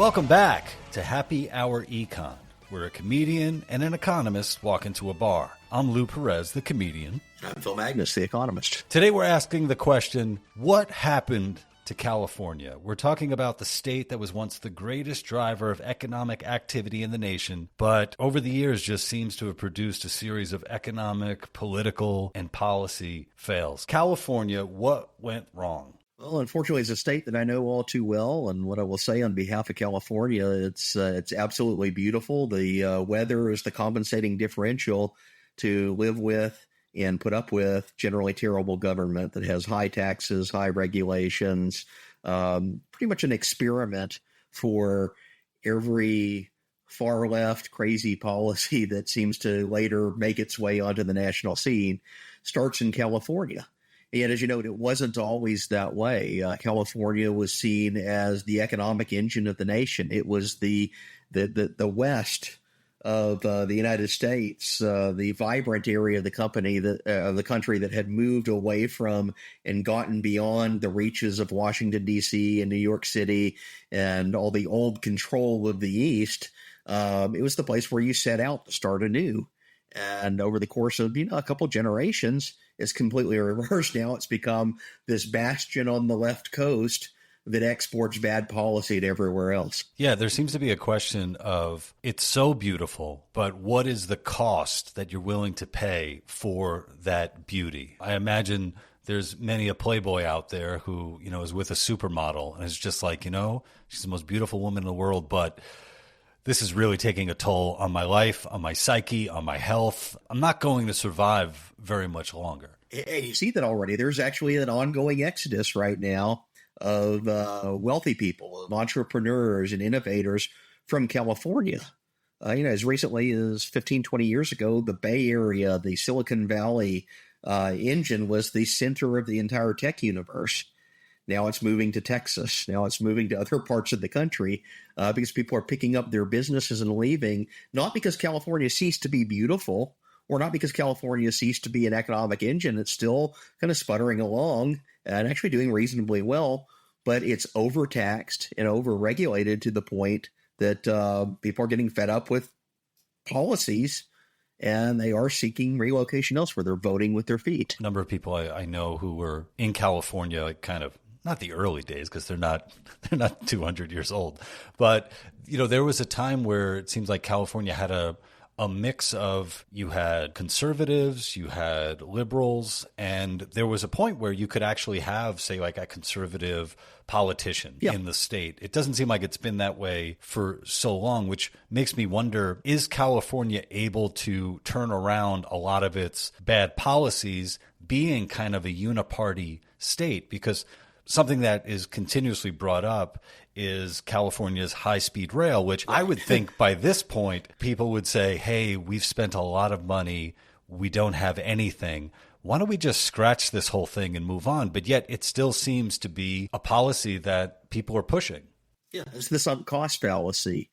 Welcome back to Happy Hour Econ, where a comedian and an economist walk into a bar. I'm Lou Perez, the comedian. I'm Phil Magnus, the economist. Today we're asking the question, what happened to California? We're talking about the state that was once the greatest driver of economic activity in the nation, but over the years just seems to have produced a series of economic, political, and policy fails. California, what went wrong? Well, unfortunately, it's a state that I know all too well, and what I will say on behalf of California, it's absolutely beautiful. The weather is the compensating differential to live with and put up with generally terrible government that has high taxes, high regulations, pretty much an experiment for every far left crazy policy that seems to later make its way onto the national scene starts in California. And as you know, it wasn't always that way. California was seen as the economic engine of the nation. It was the West of the United States, the vibrant area of the country that had moved away from and gotten beyond the reaches of Washington, D.C. and New York City and all the old control of the East. It was the place where you set out to start anew. And over the course of, a couple generations, it's completely reversed now. It's become this bastion on the left coast that exports bad policy to everywhere else. Yeah, there seems to be a question of, it's so beautiful, but what is the cost that you're willing to pay for that beauty? I imagine there's many a playboy out there who, is with a supermodel and is just like, she's the most beautiful woman in the world, but this is really taking a toll on my life, on my psyche, on my health. I'm not going to survive very much longer. Hey, you see that already. There's actually an ongoing exodus right now of wealthy people, of entrepreneurs and innovators from California. As recently as 15, 20 years ago, the Bay Area, the Silicon Valley engine was the center of the entire tech universe. Now it's moving to Texas. Now it's moving to other parts of the country because people are picking up their businesses and leaving, not because California ceased to be beautiful or not because California ceased to be an economic engine. It's still kind of sputtering along and actually doing reasonably well, but it's overtaxed and overregulated to the point that people are getting fed up with policies and they are seeking relocation elsewhere. They're voting with their feet. A number of people I know who were in California, like kind of not the early days because they're not 200 years old, but there was a time where it seems like California had a mix of, you had conservatives, you had liberals, and there was a point where you could actually have, say, like a conservative politician in the state. It doesn't seem like it's been that way for so long, which makes me wonder, is California able to turn around a lot of its bad policies being kind of a uniparty state? Because something that is continuously brought up is California's high-speed rail, which I would think by this point, people would say, hey, we've spent a lot of money. We don't have anything. Why don't we just scratch this whole thing and move on? But yet it still seems to be a policy that people are pushing. Yeah, it's the sunk cost fallacy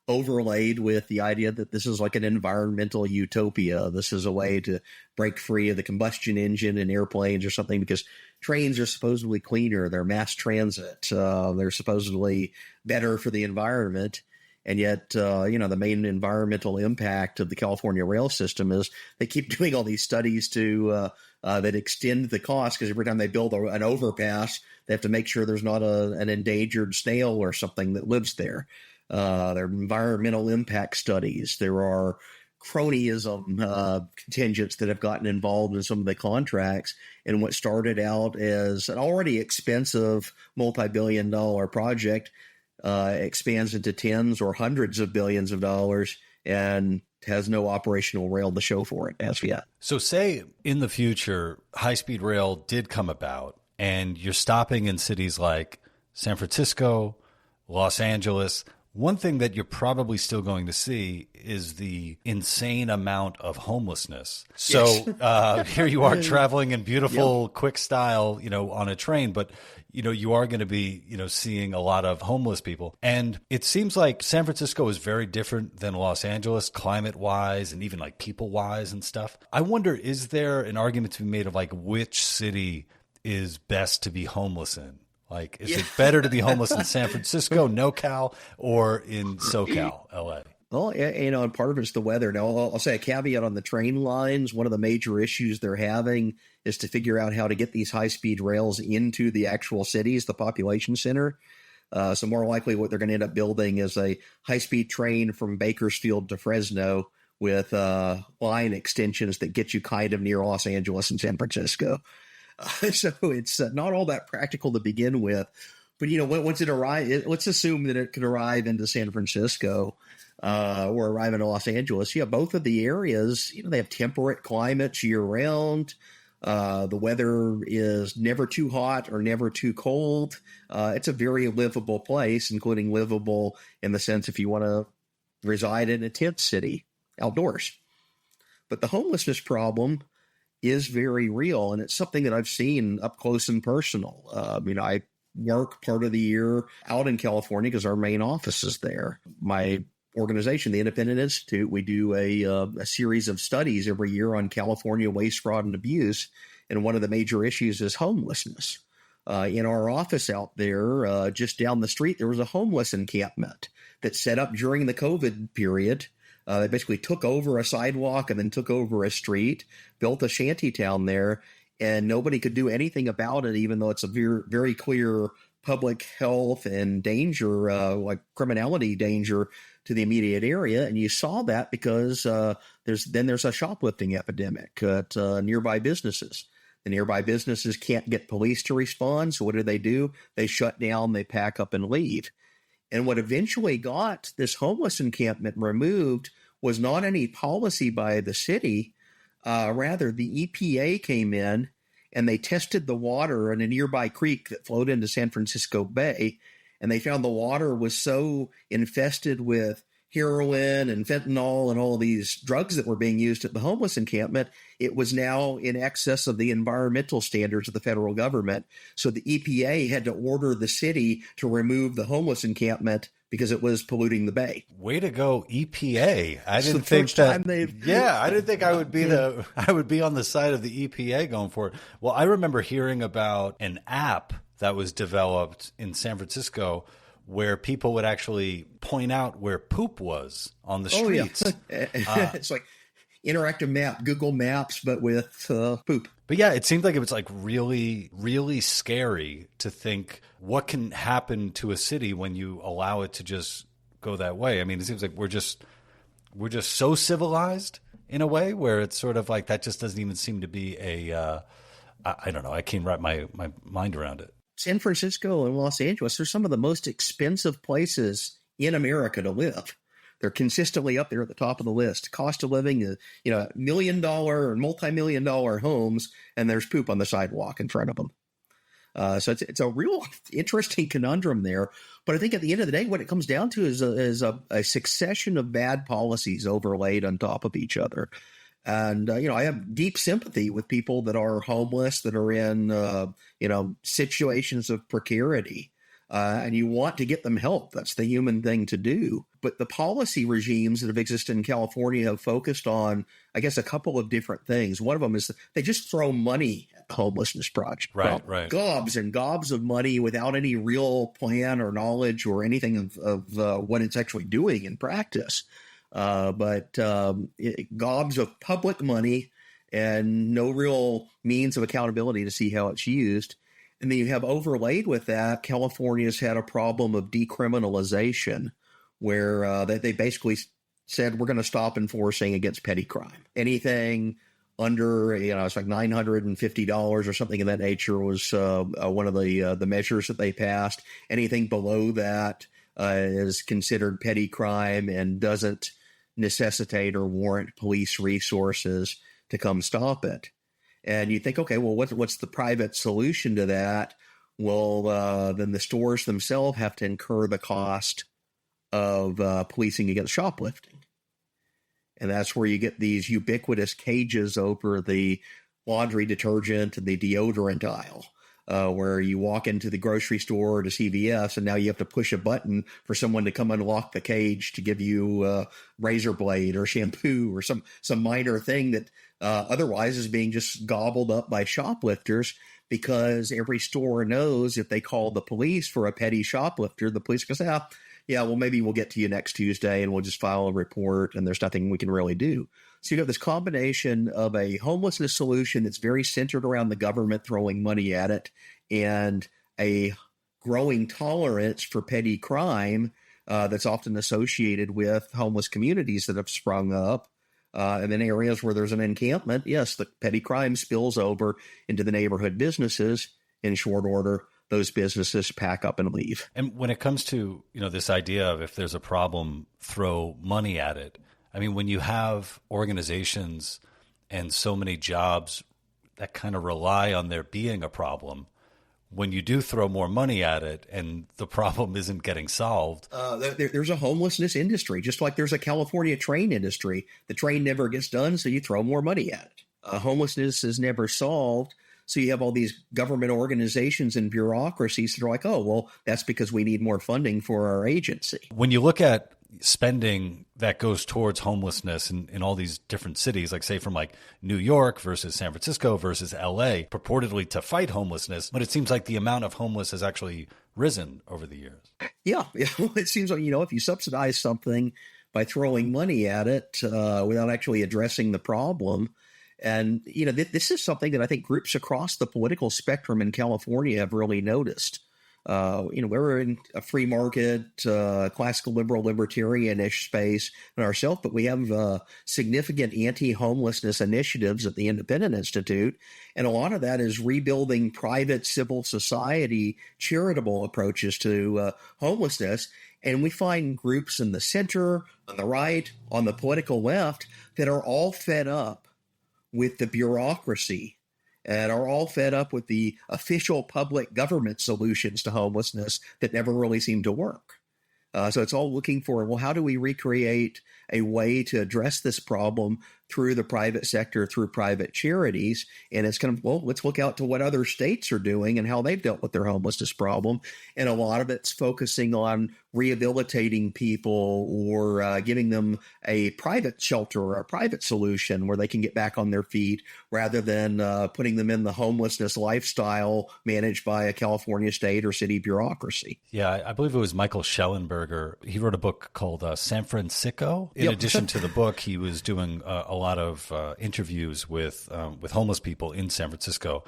overlaid with the idea that this is like an environmental utopia. This is a way to break free of the combustion engine in airplanes or something because trains are supposedly cleaner. They're mass transit. They're supposedly better for the environment. And yet, the main environmental impact of the California rail system is they keep doing all these studies to that extend the cost because every time they build an overpass, they have to make sure there's not an endangered snail or something that lives there. There are environmental impact studies. There are cronyism contingents that have gotten involved in some of the contracts. And what started out as an already expensive multi-billion-dollar project expands into tens or hundreds of billions of dollars and has no operational rail to show for it as yet. So say in the future, high-speed rail did come about and you're stopping in cities like San Francisco, Los Angeles. One thing that you're probably still going to see is the insane amount of homelessness. So here you are traveling in beautiful, quick style, on a train, but you are going to be, seeing a lot of homeless people. And it seems like San Francisco is very different than Los Angeles, climate-wise and even like people-wise and stuff. I wonder, is there an argument to be made of like which city is best to be homeless in? Like, is it better to be homeless in San Francisco, NoCal, or in SoCal, LA? Well, and part of it's the weather. Now, I'll say a caveat on the train lines. One of the major issues they're having is to figure out how to get these high-speed rails into the actual cities, the population center. So more likely what they're going to end up building is a high-speed train from Bakersfield to Fresno with line extensions that get you kind of near Los Angeles and San Francisco. So it's not all that practical to begin with. But, once it arrives, let's assume that it could arrive into San Francisco or arrive in Los Angeles. Yeah, both of the areas, they have temperate climates year round. The weather is never too hot or never too cold. It's a very livable place, including livable in the sense if you want to reside in a tent city outdoors. But the homelessness problem is very real, and it's something that I've seen up close and personal. I work part of the year out in California because our main office is there. My organization, the Independent Institute, we do a series of studies every year on California waste, fraud, and abuse, and one of the major issues is homelessness. In our office out there, just down the street, there was a homeless encampment that set up during the COVID period. They basically took over a sidewalk and then took over a street, built a shanty town there, and nobody could do anything about it, even though it's a very, very clear public health and danger, like criminality danger to the immediate area. And you saw that because there's a shoplifting epidemic at nearby businesses. The nearby businesses can't get police to respond. So what do? They shut down, they pack up and leave. And what eventually got this homeless encampment removed was not any policy by the city. Rather, the EPA came in and they tested the water in a nearby creek that flowed into San Francisco Bay. And they found the water was so infested with heroin and fentanyl and all of these drugs that were being used at the homeless encampment, it was now in excess of the environmental standards of the federal government. So the EPA had to order the city to remove the homeless encampment because it was polluting the bay. Way to go, EPA! I didn't think that. I didn't think I would be I would be on the side of the EPA going for it. Well, I remember hearing about an app that was developed in San Francisco where people would actually point out where poop was on the streets. Oh, yeah. It's like interactive map, Google Maps, but with poop. But yeah, it seemed like it was like really, really scary to think what can happen to a city when you allow it to just go that way. I mean, it seems like we're just so civilized in a way where it's sort of like that just doesn't even seem to be I don't know. I can't wrap my mind around it. San Francisco and Los Angeles are some of the most expensive places in America to live. They're consistently up there at the top of the list. Cost of living, $1 million and multi-million-dollar homes, and there's poop on the sidewalk in front of them. So it's a real interesting conundrum there. But I think at the end of the day, what it comes down to is a succession of bad policies overlaid on top of each other. And, I have deep sympathy with people that are homeless, that are in, situations of precarity. And you want to get them help. That's the human thing to do. But the policy regimes that have existed in California have focused on, I guess, a couple of different things. One of them is they just throw money at the homelessness project. Right. Gobs and gobs of money without any real plan or knowledge or anything of what it's actually doing in practice. But gobs of public money and no real means of accountability to see how it's used. And then you have overlaid with that, California's had a problem of decriminalization where they basically said, we're going to stop enforcing against petty crime. Anything under, it's like $950 or something of that nature was one of the measures that they passed. Anything below that is considered petty crime and doesn't necessitate or warrant police resources to come stop it. And you think, okay, well, what's the private solution to that? Well, then the stores themselves have to incur the cost of policing against shoplifting. And that's where you get these ubiquitous cages over the laundry detergent and the deodorant aisle, where you walk into the grocery store to CVS, and now you have to push a button for someone to come unlock the cage to give you a razor blade or shampoo or some minor thing that otherwise is being just gobbled up by shoplifters. because every store knows if they call the police for a petty shoplifter, the police can say, yeah, well, maybe we'll get to you next Tuesday and we'll just file a report and there's nothing we can really do. So you have this combination of a homelessness solution that's very centered around the government throwing money at it and a growing tolerance for petty crime that's often associated with homeless communities that have sprung up. And in areas where there's an encampment, yes, the petty crime spills over into the neighborhood businesses. In short order, those businesses pack up and leave. And when it comes to, this idea of if there's a problem, throw money at it. I mean, when you have organizations and so many jobs that kind of rely on there being a problem, when you do throw more money at it and the problem isn't getting solved. There's a homelessness industry, just like there's a California train industry. The train never gets done, so you throw more money at it. Homelessness is never solved. So you have all these government organizations and bureaucracies that are like, oh, well, that's because we need more funding for our agency. When you look at spending that goes towards homelessness in all these different cities, like say from like New York versus San Francisco versus LA, purportedly to fight homelessness, but it seems like the amount of homeless has actually risen over the years. Yeah. Well, it seems like, if you subsidize something by throwing money at it without actually addressing the problem. And, this is something that I think groups across the political spectrum in California have really noticed. We're in a free market, classical liberal libertarian-ish space in ourselves, but we have significant anti-homelessness initiatives at the Independent Institute. And a lot of that is rebuilding private civil society charitable approaches to homelessness. And we find groups in the center, on the right, on the political left that are all fed up with the bureaucracy and are all fed up with the official public government solutions to homelessness that never really seem to work. So it's all looking for, well, how do we recreate a way to address this problem through the private sector, through private charities? And it's kind of, well, let's look out to what other states are doing and how they've dealt with their homelessness problem. And a lot of it's focusing on rehabilitating people or giving them a private shelter or a private solution where they can get back on their feet rather than putting them in the homelessness lifestyle managed by a California state or city bureaucracy. Yeah, I believe it was Michael Schellenberger. He wrote a book called San Francisco. In addition to the book, he was doing a lot of interviews with homeless people in San Francisco.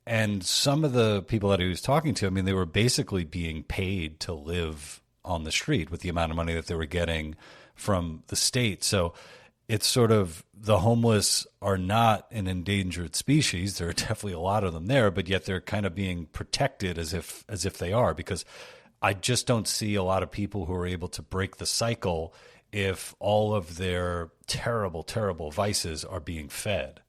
And some of the people that he was talking to, I mean, they were basically being paid to live on the street with the amount of money that they were getting from the state. So it's sort of, the homeless are not an endangered species. There are definitely a lot of them there, but yet they're kind of being protected as if they are, because I just don't see a lot of people who are able to break the cycle if all of their terrible, terrible vices are being fed.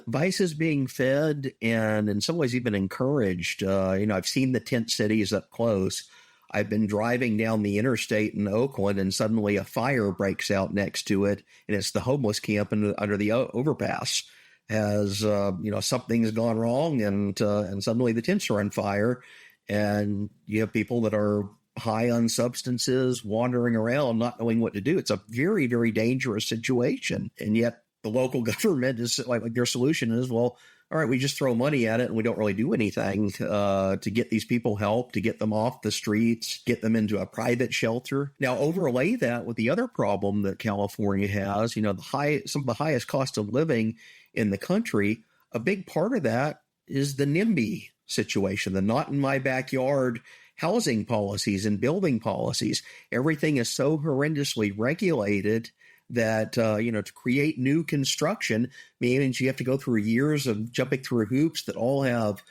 Vices being fed and in some ways even encouraged. I've seen the tent cities up close. I've been driving down the interstate in Oakland and suddenly a fire breaks out next to it, and it's the homeless camp under the overpass. Something's gone wrong and suddenly the tents are on fire, and you have people that are high on substances wandering around not knowing what to do. It's a very, very dangerous situation. And yet the local government is like their solution is, well, all right, we just throw money at it and we don't really do anything to get these people help, to get them off the streets, get them into a private shelter. Now, overlay that with the other problem that California has, some of the highest cost of living in the country. A big part of that is the NIMBY situation, the not in my backyard housing policies and building policies. Everything is so horrendously regulated that, to create new construction means you have to go through years of jumping through hoops that all have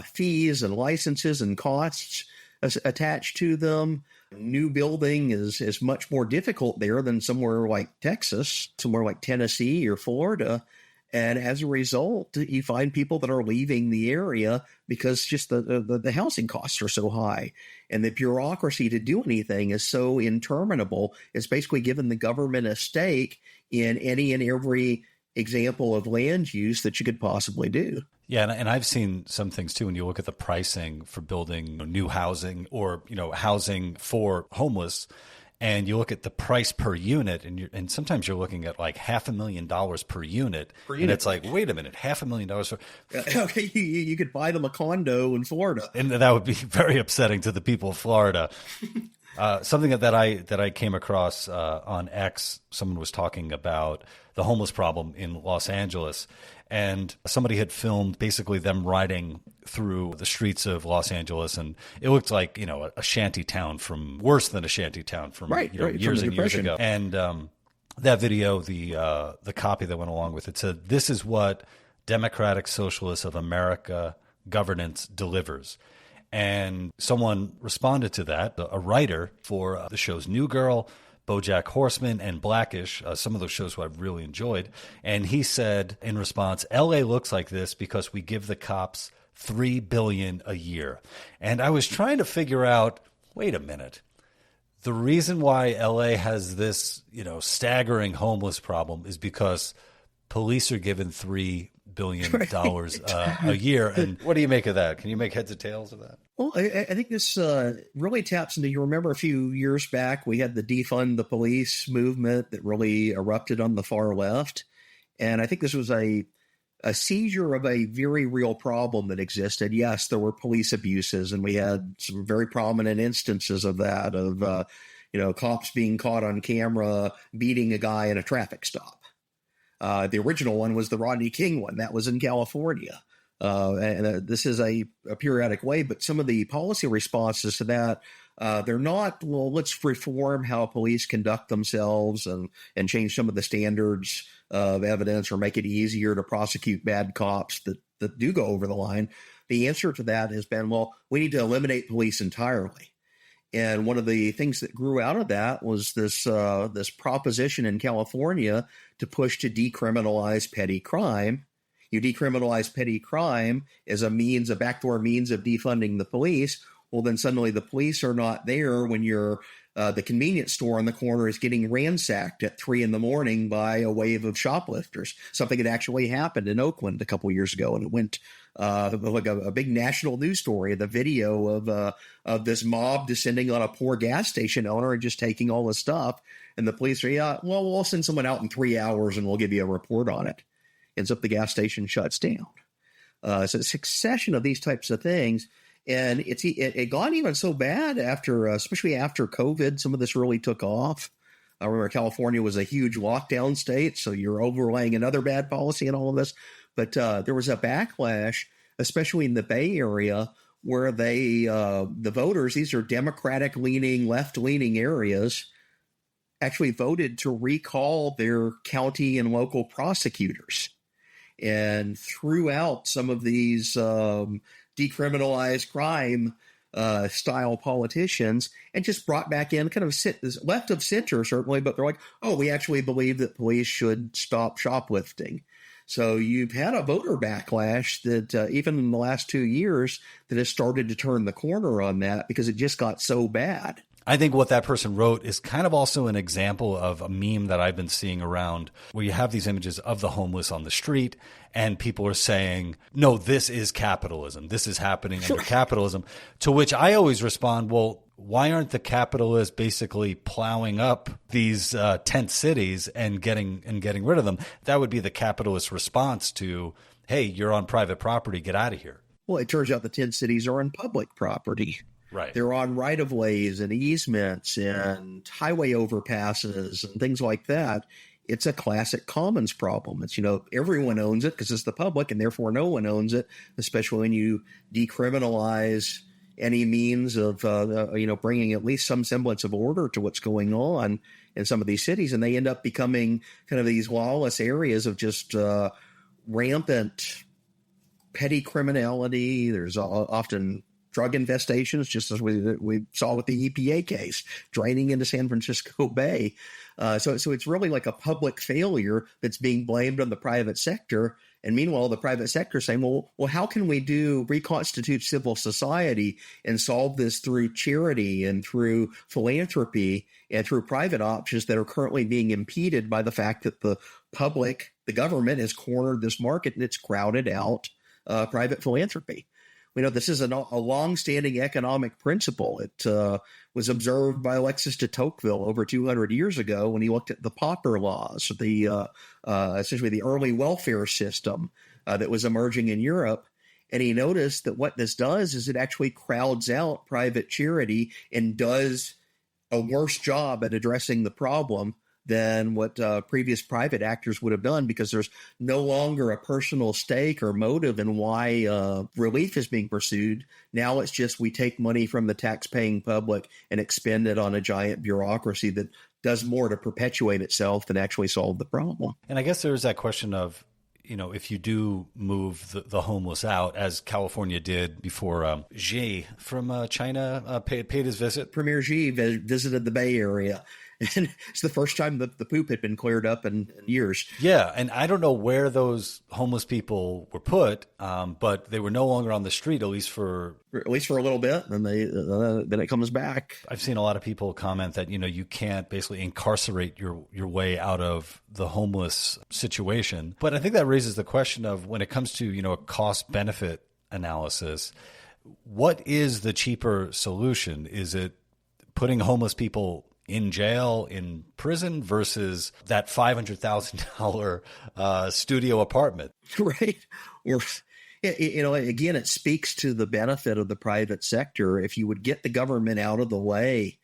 fees and licenses and costs attached to them. New building is much more difficult there than somewhere like Texas, somewhere like Tennessee or Florida. And as a result, you find people that are leaving the area because just the housing costs are so high. And the bureaucracy to do anything is so interminable. It's basically given the government a stake in any and every example of land use that you could possibly do. Yeah, and I've seen some things too when you look at the pricing for building new housing or, housing for homeless. and you look at the price per unit, and sometimes you're looking at like $500,000 per unit. And it's like, wait a minute, $500,000. Okay, you could buy them a condo in Florida. And that would be very upsetting to the people of Florida. Something that I came across on X, someone was talking about the homeless problem in Los Angeles, and somebody had filmed basically them riding through the streets of Los Angeles, and it looked like, a shanty town worse than a shanty town from years and years ago. And that video, the copy that went along with it said, "This is what Democratic Socialists of America governance delivers." And someone responded to that, a writer for the shows New Girl, BoJack Horseman, and Blackish, some of those shows who I've really enjoyed. And he said in response, "LA looks like this because we give the cops $3 billion a year." And I was trying to figure out, wait a minute, the reason why LA has this, staggering homeless problem is because police are given $3 billion a year. And what do you make of that? Can you make heads or tails of that? Well, I think this really taps into, you remember a few years back, we had the defund the police movement that really erupted on the far left. And I think this was a seizure of a very real problem that existed. Yes, there were police abuses, and we had some very prominent instances of that, of, cops being caught on camera beating a guy in a traffic stop. The original one was the Rodney King one. That was in California. And this is a periodic way, but some of the policy responses to that, they're not, well, let's reform how police conduct themselves and change some of the standards of evidence or make it easier to prosecute bad cops that do go over the line. The answer to that has been, well, we need to eliminate police entirely. And one of the things that grew out of that was this proposition in California to push to decriminalize petty crime. You decriminalize petty crime as a backdoor means of defunding the police. Well, then suddenly the police are not there when the convenience store on the corner is getting ransacked at 3 a.m. by a wave of shoplifters. Something that actually happened in Oakland a couple years ago, and it went like a big national news story. The video of this mob descending on a poor gas station owner and just taking all his stuff, and the police are, we'll send someone out in 3 hours and we'll give you a report on it. Ends up the gas station shuts down. So a succession of these types of things. And it got even so bad especially after COVID, some of this really took off. I remember California was a huge lockdown state, so you're overlaying another bad policy in all of this. But there was a backlash, especially in the Bay Area, where the voters, these are Democratic-leaning, left-leaning areas, actually voted to recall their county and local prosecutors. And threw out some of these decriminalized crime style politicians and just brought back in kind of left of center, certainly, but they're like, oh, we actually believe that police should stop shoplifting. So you've had a voter backlash that even in the last 2 years that has started to turn the corner on that because it just got so bad. I think what that person wrote is kind of also an example of a meme that I've been seeing around where you have these images of the homeless on the street and people are saying, no, this is capitalism. This is happening under capitalism. To which I always respond, well, why aren't the capitalists basically plowing up these tent cities and getting rid of them? That would be the capitalist response to, hey, you're on private property, get out of here. Well, it turns out the tent cities are on public property. Right. They're on right-of-ways and easements and highway overpasses and things like that. It's a classic commons problem. It's, everyone owns it because it's the public and therefore no one owns it, especially when you decriminalize any means of, bringing at least some semblance of order to what's going on in some of these cities. And they end up becoming kind of these lawless areas of just rampant petty criminality. There's often drug infestations, just as we saw with the EPA case, draining into San Francisco Bay. So it's really like a public failure that's being blamed on the private sector. And meanwhile, the private sector is saying, well, how can we reconstitute civil society and solve this through charity and through philanthropy and through private options that are currently being impeded by the fact that the public, the government, has cornered this market and it's crowded out private philanthropy. We know this is a long-standing economic principle. It was observed by Alexis de Tocqueville over 200 years ago when he looked at the Popper laws, essentially the early welfare system that was emerging in Europe. And he noticed that what this does is it actually crowds out private charity and does a worse job at addressing the problem than what previous private actors would have done, because there's no longer a personal stake or motive in why relief is being pursued. Now it's just we take money from the tax-paying public and expend it on a giant bureaucracy that does more to perpetuate itself than actually solve the problem. And I guess there's that question of, if you do move the homeless out, as California did before Xi from China paid his visit. Premier Xi visited the Bay Area. And it's the first time that the poop had been cleared up in years. Yeah, and I don't know where those homeless people were put, but they were no longer on the street, at least for a little bit. And then it comes back. I've seen a lot of people comment that you can't basically incarcerate your way out of the homeless situation. But I think that raises the question of, when it comes to a cost benefit analysis, what is the cheaper solution? Is it putting homeless people in jail, in prison, versus that $500,000 studio apartment? Right. Or, again, it speaks to the benefit of the private sector. If you would get the government out of the way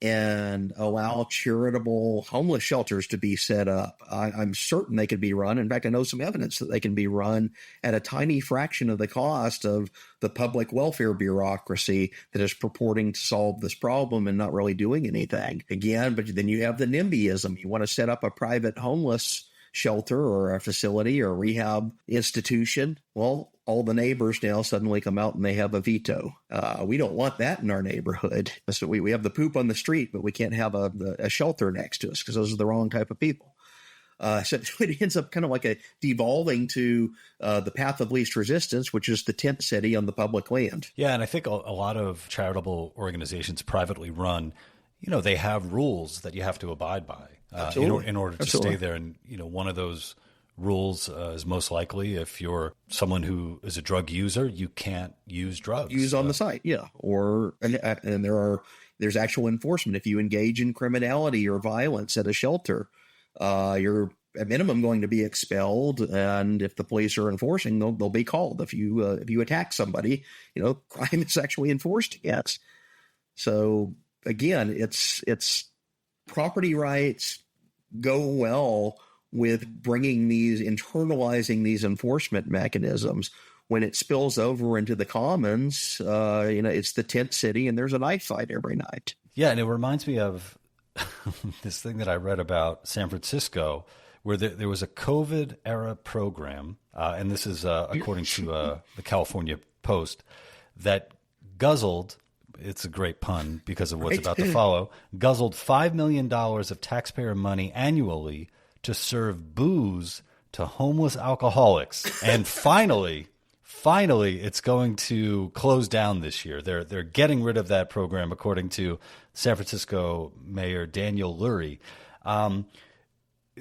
and allow charitable homeless shelters to be set up, I'm certain they could be run. In fact, I know some evidence that they can be run at a tiny fraction of the cost of the public welfare bureaucracy that is purporting to solve this problem and not really doing anything. Again, but then you have the NIMBYism. You want to set up a private homeless shelter or a facility or a rehab institution. Well, all the neighbors now suddenly come out and they have a veto. We don't want that in our neighborhood. So we have the poop on the street, but we can't have a shelter next to us because those are the wrong type of people. So it ends up kind of like devolving to the path of least resistance, which is the tent city on the public land. Yeah, and I think a lot of charitable organizations, privately run, they have rules that you have to abide by in order to stay there. And, one of those rules is most likely, if you're someone who is a drug user, you can't use drugs. Use on the site, yeah. And there's actual enforcement. If you engage in criminality or violence at a shelter, you're at minimum going to be expelled. And if the police are enforcing, they'll be called. If you attack somebody, crime is actually enforced against. So again, it's property rights go well with internalizing these enforcement mechanisms. When it spills over into the commons, it's the tent city and there's a knife fight every night. Yeah, and it reminds me of this thing that I read about San Francisco, where there was a COVID era program, and this is according to the California Post, that guzzled, it's a great pun because of what's about to follow, guzzled $5 million of taxpayer money annually to serve booze to homeless alcoholics. And finally, it's going to close down this year. They're getting rid of that program, according to San Francisco Mayor Daniel Lurie.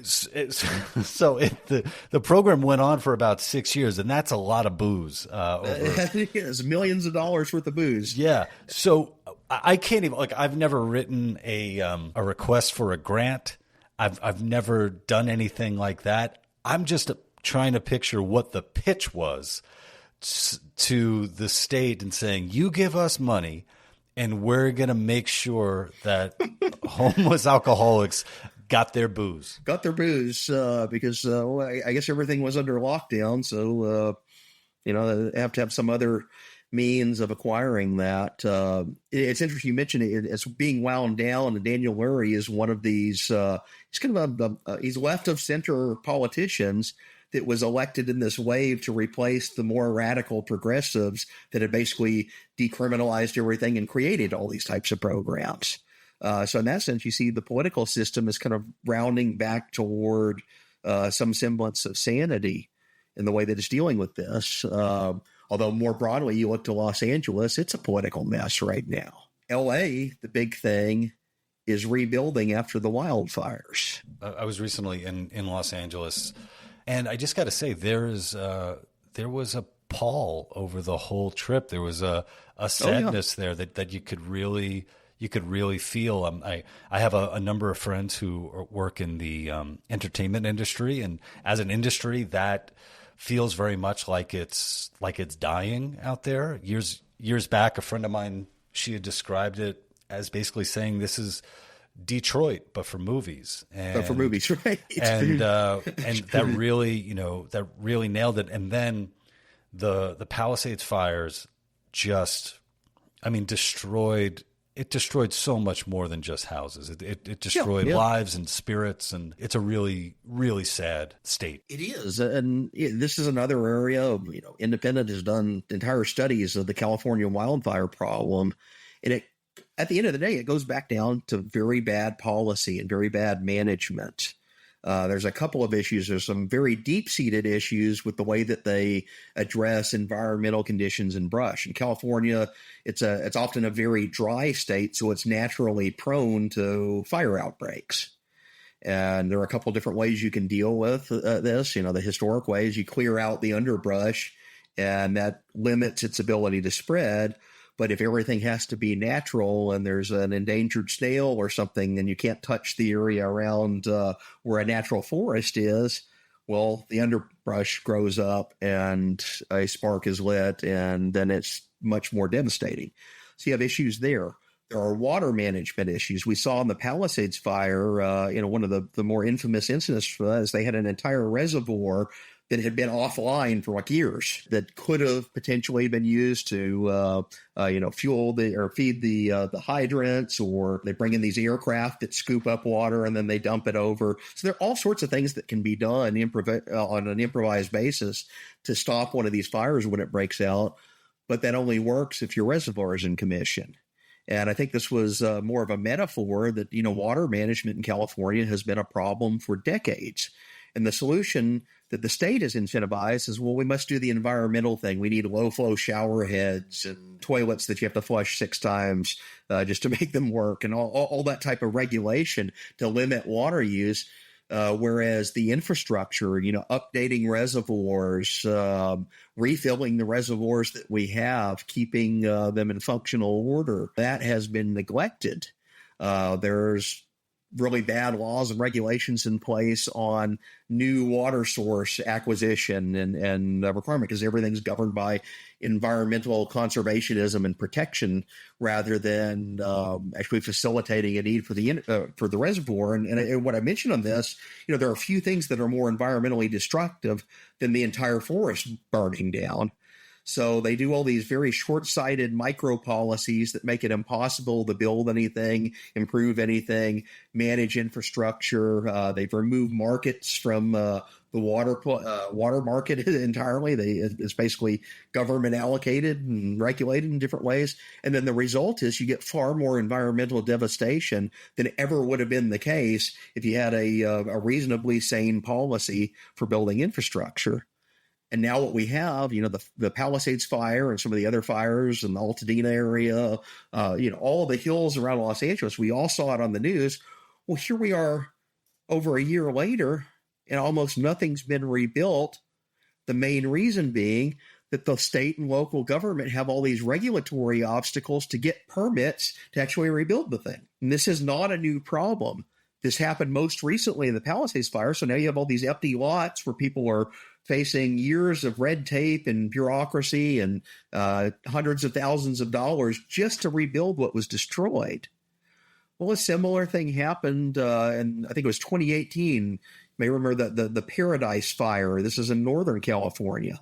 So the program went on for about 6 years, and that's a lot of booze. It's millions of dollars worth of booze. Yeah. So I can't even, I've never written a request for a grant. I've never done anything like that. I'm just trying to picture what the pitch was to the state and saying, you give us money and we're going to make sure that homeless alcoholics got their booze. Because I guess everything was under lockdown. So, they have to have some other means of acquiring that. It's interesting you mentioned it's being wound down, and Daniel Lurie is one of these. He's kind of he's left of center politicians that was elected in this wave to replace the more radical progressives that had basically decriminalized everything and created all these types of programs. So in that sense, you see the political system is kind of rounding back toward some semblance of sanity in the way that it's dealing with this. Although more broadly, you look to Los Angeles, it's a political mess right now. LA, the big thing, is rebuilding after the wildfires. I was recently in Los Angeles, and I just got to say, there was a pall over the whole trip. There was a sadness there that you could really feel. I have a number of friends who work in the entertainment industry, and as an industry, that feels very much like it's dying out there. Years back, a friend of mine, she had described it as basically saying this is Detroit, but for movies. But for movies, right? And that really nailed it. And then the Palisades fires just, destroyed so much more than just houses. It destroyed lives and spirits, and it's a really, really sad state. It is. And this is another area, Independent has done entire studies of the California wildfire problem. And at the end of the day, it goes back down to very bad policy and very bad management. There's a couple of issues. There's some very deep-seated issues with the way that they address environmental conditions in brush. In California, it's often a very dry state, so it's naturally prone to fire outbreaks. And there are a couple of different ways you can deal with this. The historic ways, you clear out the underbrush, and that limits its ability to spread. But if everything has to be natural and there's an endangered snail or something, then you can't touch the area around where a natural forest is. Well, the underbrush grows up and a spark is lit, and then it's much more devastating. So you have issues there. There are water management issues. We saw in the Palisades fire, one of the more infamous incidents for that is they had an entire reservoir that had been offline for years that could have potentially been used to, fuel or feed the hydrants, or they bring in these aircraft that scoop up water and then they dump it over. So there are all sorts of things that can be done on an improvised basis to stop one of these fires when it breaks out. But that only works if your reservoir is in commission. And I think this was more of a metaphor that, water management in California has been a problem for decades. And the solution that the state has incentivized is, we must do the environmental thing. We need low-flow shower heads and toilets that you have to flush 6 times just to make them work, and all that type of regulation to limit water use. Whereas the infrastructure, updating reservoirs, refilling the reservoirs that we have, keeping them in functional order, that has been neglected. There's really bad laws and regulations in place on new water source acquisition and requirement, because everything's governed by environmental conservationism and protection rather than actually facilitating a need for the reservoir. And what I mentioned on this, there are a few things that are more environmentally destructive than the entire forest burning down. So they do all these very short-sighted micro policies that make it impossible to build anything, improve anything, manage infrastructure. They've removed markets from the water market entirely. It's basically government allocated and regulated in different ways. And then the result is you get far more environmental devastation than ever would have been the case if you had a reasonably sane policy for building infrastructure. And now what we have, the Palisades fire and some of the other fires in the Altadena area, all the hills around Los Angeles, we all saw it on the news. Well, here we are over a year later, and almost nothing's been rebuilt. The main reason being that the state and local government have all these regulatory obstacles to get permits to actually rebuild the thing. And this is not a new problem. This happened most recently in the Palisades fire. So now you have all these empty lots where people are facing years of red tape and bureaucracy and hundreds of thousands of dollars just to rebuild what was destroyed. Well, a similar thing happened, and I think it was 2018. You may remember the Paradise Fire. This is in Northern California.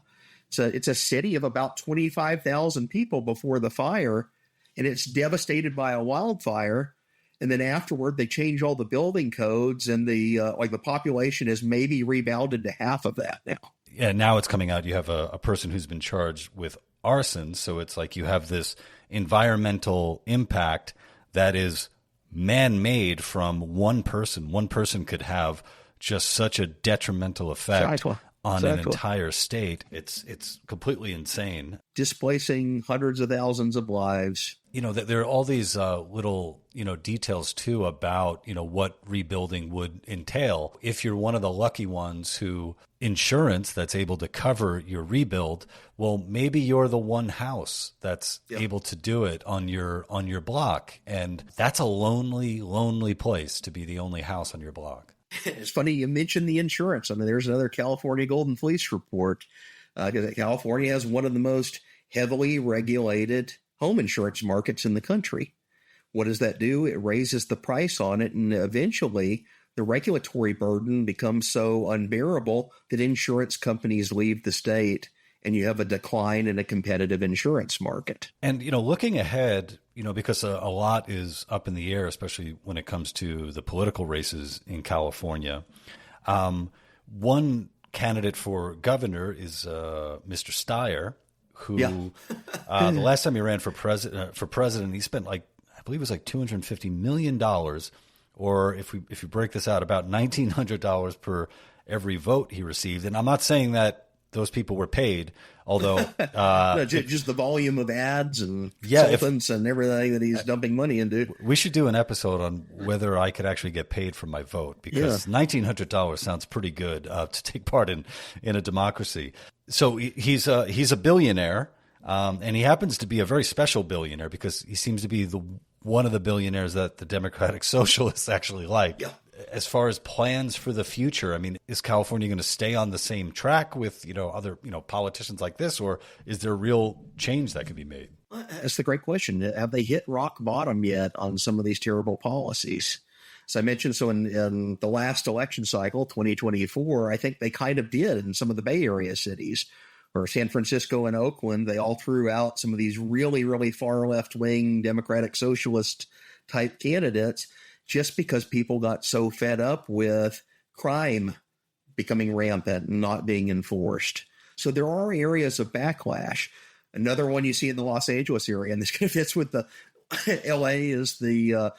It's a city of about 25,000 people before the fire, and it's devastated by a wildfire. And then afterward, they change all the building codes, and the population has maybe rebounded to half of that now. Yeah, now it's coming out. You have a person who's been charged with arson, so it's like you have this environmental impact that is man-made from one person. One person could have just such a detrimental effect on an entire state. It's completely insane. Displacing hundreds of thousands of lives. There are all these little, details too about, what rebuilding would entail. If you're one of the lucky ones who insurance that's able to cover your rebuild, well, maybe you're the one house that's able to do it on your block. And that's a lonely, lonely place to be the only house on your block. It's funny you mentioned the insurance. I mean, there's another California Golden Fleece report. California has one of the most heavily regulated home insurance markets in the country. What does that do? It raises the price on it, and eventually the regulatory burden becomes so unbearable that insurance companies leave the state, and you have a decline in a competitive insurance market. And, looking ahead, because a lot is up in the air, especially when it comes to the political races in California. One candidate for governor is Mr. Steyer, who the last time he ran for president, he spent I believe it was $250 million, or if you break this out, about $1,900 per every vote he received. And I'm not saying that those people were paid, although no, just the volume of ads and consultants and everything that he's dumping money into. We should do an episode on whether I could actually get paid for my vote, because $1,900 sounds pretty good to take part in a democracy. So he's a billionaire, and he happens to be a very special billionaire because he seems to be one of the billionaires that the Democratic Socialists actually like. Yeah. As far as plans for the future, I mean, is California going to stay on the same track with, other, politicians like this, or is there real change that could be made? That's the great question. Have they hit rock bottom yet on some of these terrible policies? As I mentioned, so in the last election cycle, 2024, I think they kind of did in some of the Bay Area cities, or San Francisco and Oakland. They all threw out some of these really, really far left-wing Democratic Socialist type candidates, just because people got so fed up with crime becoming rampant and not being enforced. So there are areas of backlash. Another one you see in the Los Angeles area, and this kind of fits with the LA, is the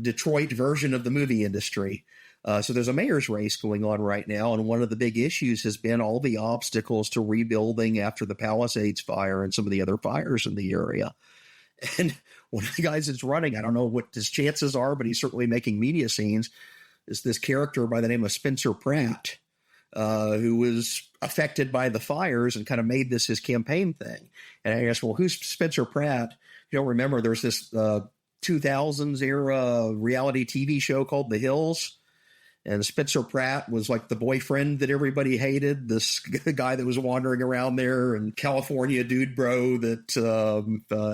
Detroit version of the movie industry. So there's a mayor's race going on right now, and one of the big issues has been all the obstacles to rebuilding after the Palisades fire and some of the other fires in the area. And one of the guys that's running, I don't know what his chances are, but he's certainly making media scenes, is this character by the name of Spencer Pratt, who was affected by the fires and kind of made this his campaign thing. And I asked, well, who's Spencer Pratt? You don't remember, there's this 2000s era reality TV show called The Hills. And Spencer Pratt was like the boyfriend that everybody hated, this guy that was wandering around there, and California dude bro that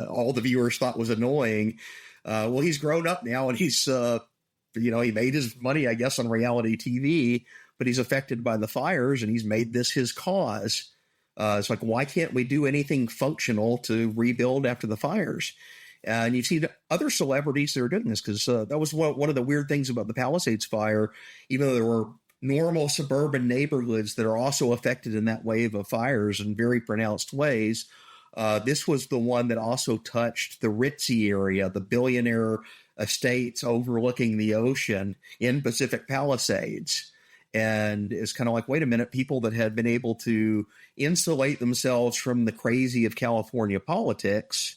all the viewers thought was annoying. Well, he's grown up now, and he's, he made his money, I guess, on reality TV, but he's affected by the fires, and he's made this his cause. It's like, why can't we do anything functional to rebuild after the fires? And you've seen other celebrities that are doing this, because that was one of the weird things about the Palisades fire. Even though there were normal suburban neighborhoods that are also affected in that wave of fires in very pronounced ways, this was the one that also touched the ritzy area, the billionaire estates overlooking the ocean in Pacific Palisades. And it's kind of like, wait a minute, people that had been able to insulate themselves from the crazy of California politics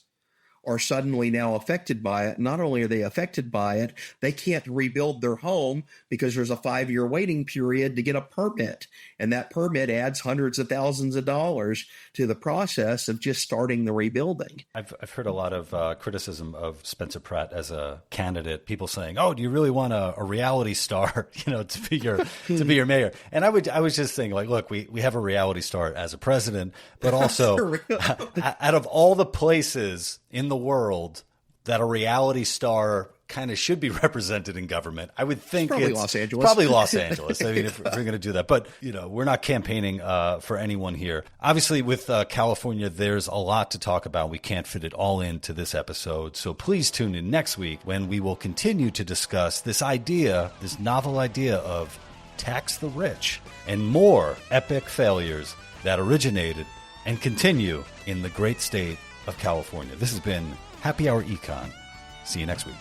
are suddenly now affected by it. Not only are they affected by it, they can't rebuild their home because there's a 5-year waiting period to get a permit. And that permit adds hundreds of thousands of dollars to the process of just starting the rebuilding. I've heard a lot of criticism of Spencer Pratt as a candidate. People saying, "Oh, do you really want a reality star, to be your mayor?" And I was just thinking, like, look, we have a reality star as a president, but also out of all the places in the world that a reality star kind of should be represented in government, I would think it's Los Angeles. Probably Los Angeles. I mean, if we're going to do that, but we're not campaigning for anyone here. Obviously, with California, there's a lot to talk about. We can't fit it all into this episode, so please tune in next week when we will continue to discuss this novel idea of tax the rich and more epic failures that originated and continue in the great state of California. This has been Happy Hour Econ. See you next week.